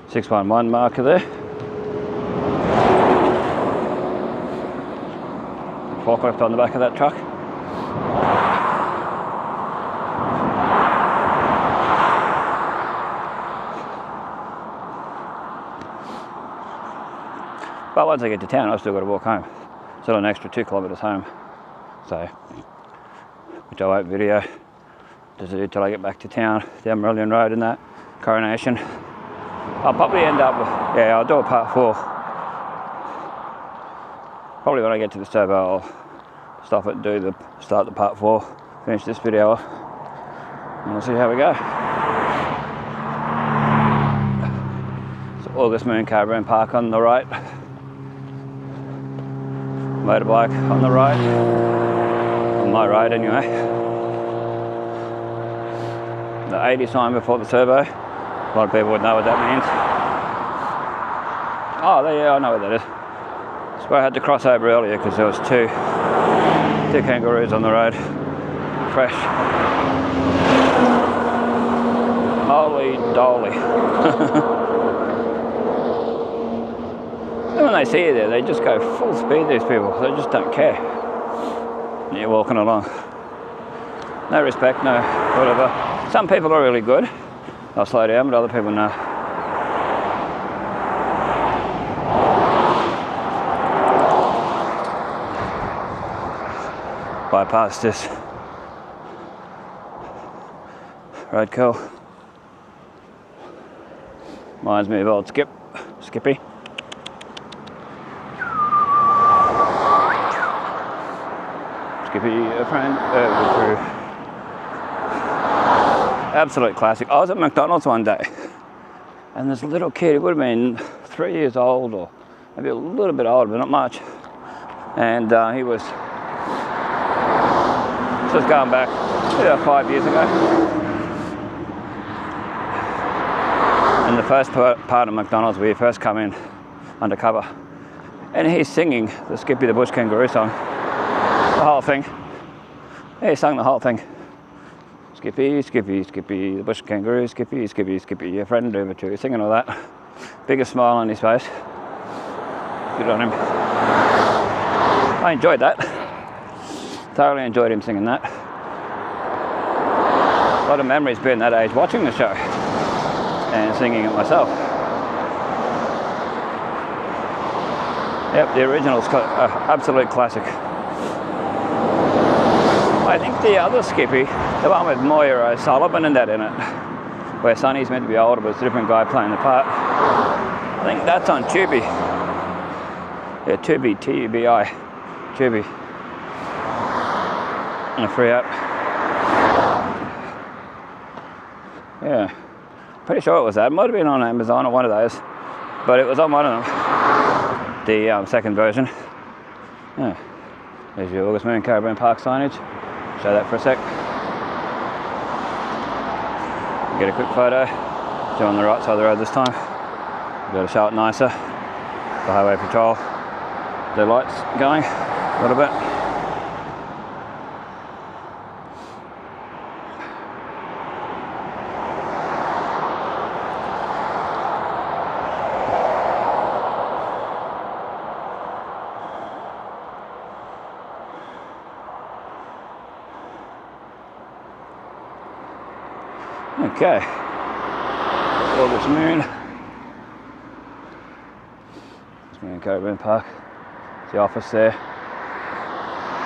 .611 marker there. Forklift on the back of that truck. But once I get to town, I've still got to walk home. Still an extra 2 kilometres home. So, which I won't video. Just do till I get back to town, down Mourilyan Road and that, Coronation. I'll probably end up with, yeah, I'll do a part 4. Probably when I get to the turbo, I'll stop it and start the part 4, finish this video off, and we'll see how we go. So August Moon Caravan Park on the right, motorbike on the right, on my right anyway. The 80 sign before the turbo. A lot of people would know what that means. Oh, yeah, I know what that is. That's where I had to cross over earlier because there was two kangaroos on the road. Fresh. Holy dolly. And when they see you there, they just go full speed, these people. They just don't care. You're walking along. No respect, no whatever. Some people are really good. I'll slow down, but other people no. Bypass this roadkill. Reminds me of old Skippy. Skippy, a friend, crew. Absolute classic. I was at McDonald's one day and there's a little kid, he would have been 3 years old or maybe a little bit older, but not much. And he was just going back 5 years ago. In the first part of McDonald's where you first come in undercover. And he's singing the Skippy the Bush Kangaroo song. The whole thing. Yeah, he sung the whole thing. Skippy, Skippy, Skippy, the bush kangaroo, Skippy, Skippy, Skippy, your friend over to you, singing all that. Biggest smile on his face. Good on him. I enjoyed that. Thoroughly enjoyed him singing that. A lot of memories being that age watching the show and singing it myself. Yep, the original's absolute classic. I think the other Skippy, the one with Moira O'Sullivan and that in it, where Sonny's meant to be older but it's a different guy playing the part. I think that's on Tubi. Yeah, Tubi, T-U-B-I, Tubi. And a free app. Yeah, pretty sure it was that. It might have been on Amazon or one of those, but it was on one of them. The second version. Yeah. There's your August Moon Caravan Park signage. Show that for a sec. Get a quick photo. Do on the right side of the road this time. Got to show it nicer. The highway patrol. The lights going a little bit. Okay, August Moon. August Moon Caravan Park. The office there.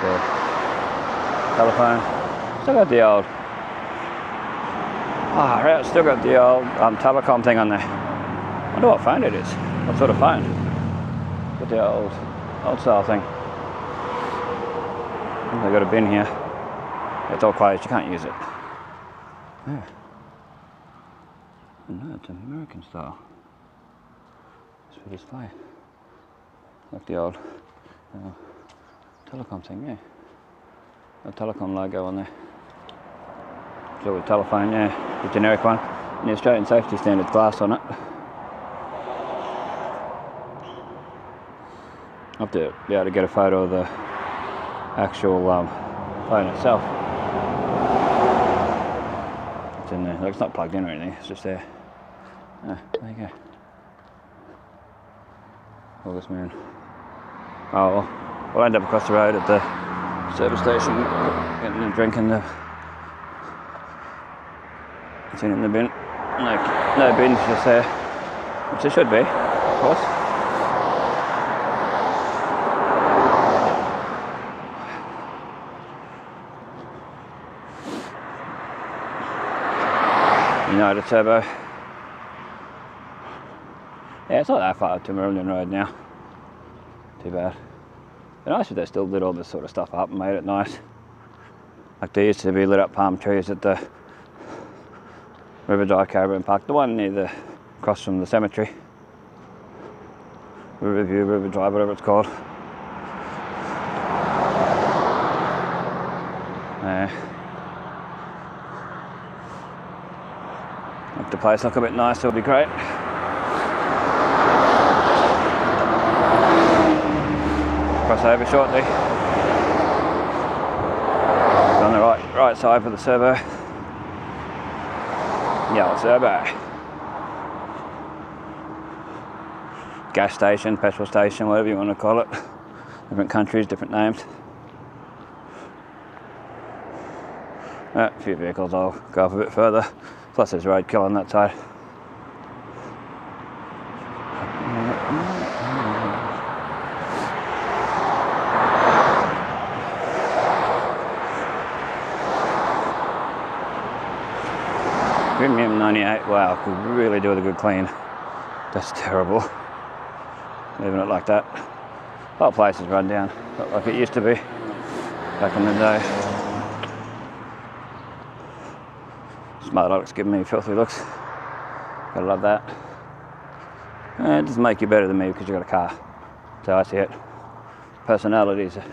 The telephone. Still got the old. Right, still got the old telecom thing on there. I wonder what phone it is. What sort of phone? Got the old style thing. They got a bin here. It's all closed. You can't use it. Yeah. No, it's American style. It's for display. Like the old telecom thing, yeah. The telecom logo on there. So with telephone, yeah, the generic one. And the Australian Safety Standards glass on it. I'll have to be able to get a photo of the actual phone itself. It's in there. Like, it's not plugged in or anything, it's just there. Ah, there you go. August Moon. Oh, well, we'll end up across the road at the service station, getting a drink in the. It's in the bin. No bins just there, which there should be, of course. United Turbo. Yeah, it's not that far to Mourilyan Road now. Too bad. But nice if they still lit all this sort of stuff up and made it nice. Like there used to be lit up palm trees at the River Drive Caravan Park, the one near the across from the cemetery. Riverview, River Drive, whatever it's called. Make the place look a bit nicer would be great. Cross over shortly. On the right side for the servo. Yellow servo. Gas station, petrol station, whatever you want to call it. Different countries, different names. A few vehicles, I'll go off a bit further. Plus there's roadkill on that side. Premium 98, wow, could really do with a good clean. That's terrible. Leaving it like that. The whole place is run down, not like it used to be back in the day. Smart looks giving me filthy looks. Gotta love that. It doesn't make you better than me because you've got a car. So I see it. Personalities, you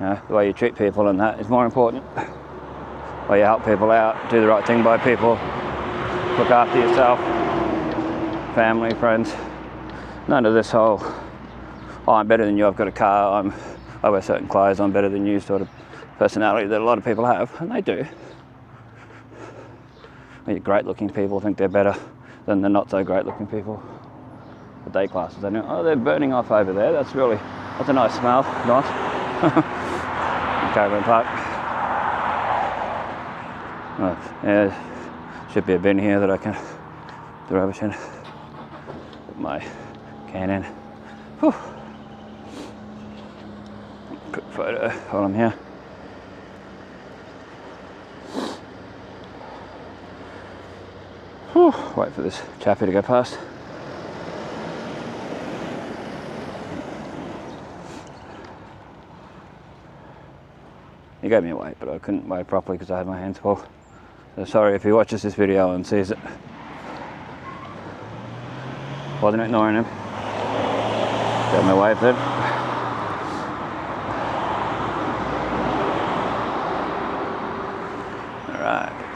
know, the way you treat people and that is more important. The way you help people out, do the right thing by people, look after yourself, family, friends. None of this whole, oh, I'm better than you, I've got a car, I wear certain clothes, I'm better than you sort of personality that a lot of people have, and they do. Great looking people think they're better than the not so great looking people. The day classes, they know, oh, they're burning off over there, that's a nice smell, nice. Caravan Park. Right, yeah, should be a bin here that I can do rubbish in. Put my can in. Whew. Quick photo while I'm here. Whew. Wait for this chappie to go past. He gave me a wait, but I couldn't wait properly because I had my hands full. So sorry if he watches this video and sees it. Wasn't ignoring him. Gave me a wave then.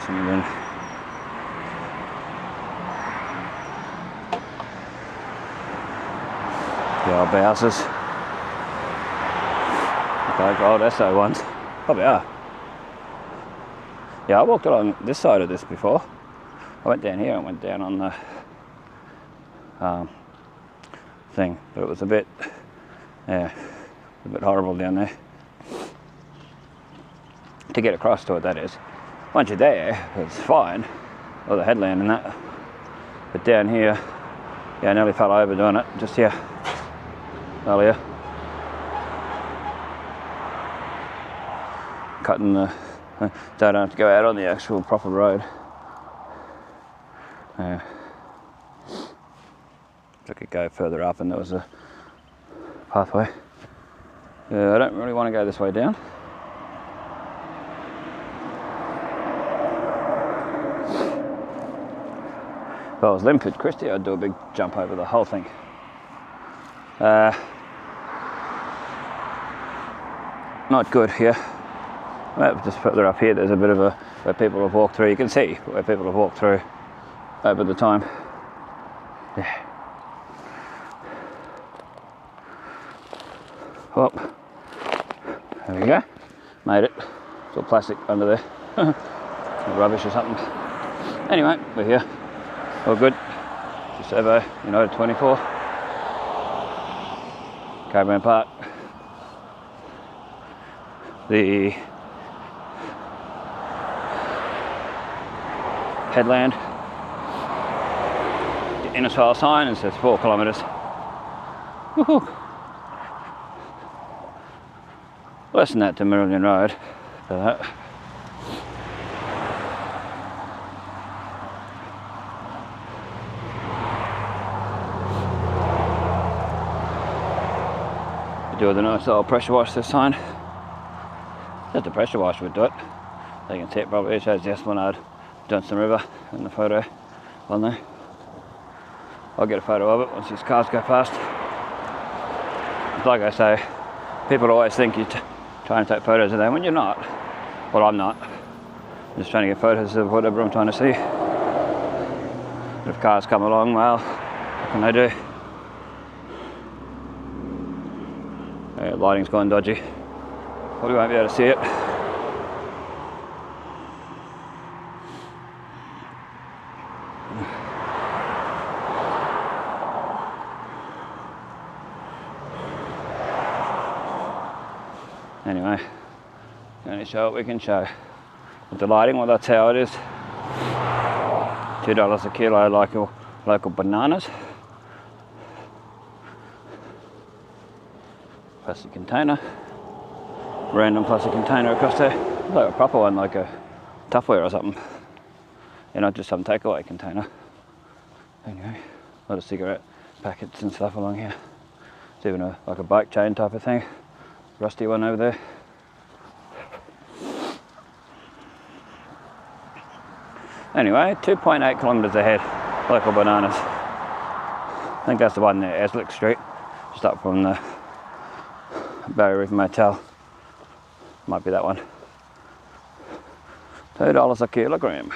and then the old houses. Like old SO ones. Probably are. Yeah, I walked along this side of this before. I went down here and went down on the thing, but it was a bit, yeah, a bit horrible down there. To get across to it, that is. Once you're there, it's fine. Or the headland and that. But down here, yeah, I nearly fell over doing it just here earlier. Cutting the, don't have to go out on the actual proper road. Yeah. I could go further up and there was a pathway. Yeah, I don't really want to go this way down. If I was Linford Christie, I'd do a big jump over the whole thing. Not good here. Well, just further up here, there's a bit of a where people have walked through. You can see where people have walked through over the time. Yeah. Well, there we go. Made it. It's all plastic under there. Rubbish or something. Anyway, we're here. All good. Just over United 24. Caravan Park. The headland. The Innisfail sign, and it says 4 kilometres. Woohoo! Less than that to Mourilyan Road. For that. Do the nice little pressure wash this sign. Just a pressure wash would do it. So you can see it probably. It shows the Esplanade, Johnston River, and the photo on there. I'll get a photo of it once these cars go past. Like I say, people always think you try and take photos of them when you're not. Well, I'm not. I'm just trying to get photos of whatever I'm trying to see. But if cars come along, well, what can they do? Lighting's gone dodgy. Probably won't be able to see it. Anyway, only show what we can show. With the lighting, well, that's how it is. $2 a kilo local bananas. Plastic container. Random plastic container across there. It's like a proper one, like a Tupperware or something. And not just some takeaway container. Anyway, a lot of cigarette packets and stuff along here. It's even like a bike chain type of thing. Rusty one over there. Anyway, 2.8 kilometres ahead, local bananas. I think that's the one there, Eslick Street, just up from the Barrier Reef Motel. Might be that one. $2 a kilogram.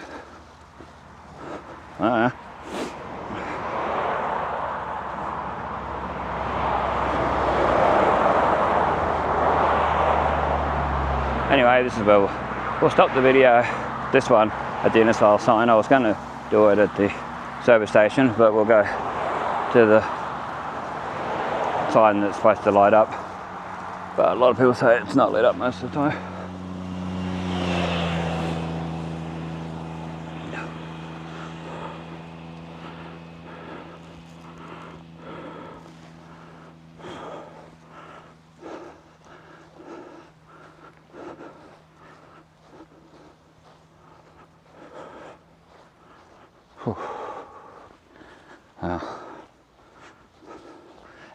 Anyway, this is where we'll stop the video, this one, at the Innisfail sign. I was going to do it at the service station, but we'll go to the sign that's supposed to light up. But a lot of people say it's not lit up most of the time.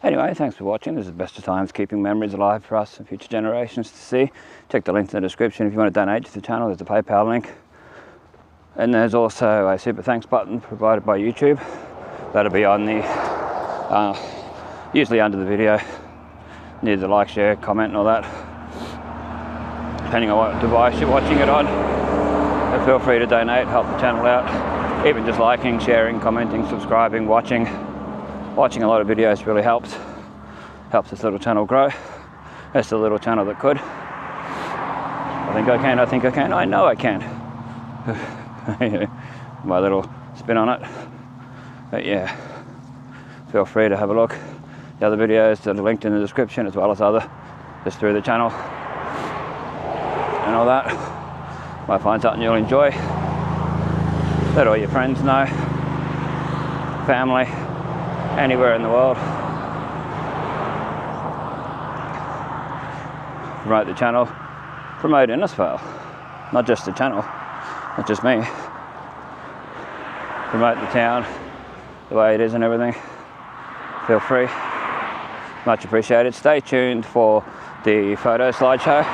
Anyway, thanks for watching. This is Bestestimes, keeping memories alive for us and future generations to see. Check the link in the description if you want to donate to the channel. There's a PayPal link. And there's also a super thanks button provided by YouTube. That'll be on the, usually under the video, near the like, share, comment and all that. Depending on what device you're watching it on. feel free to donate, help the channel out. Even just liking, sharing, commenting, subscribing, watching a lot of videos really helps this little channel grow. It's the little channel that could. I think I can, I know I can. My little spin on it. But yeah, feel free to have a look. The other videos that are linked in the description, as well as other just through the channel and all that. Might find something you'll enjoy. Let all your friends know, family, anywhere in the world. Promote the channel, promote Innisfail, not just the channel, not just me. Promote the town, the way it is and everything. Feel free, much appreciated. Stay tuned for the photo slideshow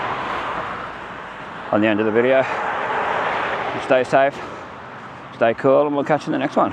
on the end of the video. Stay safe, stay cool, and we'll catch you in the next one.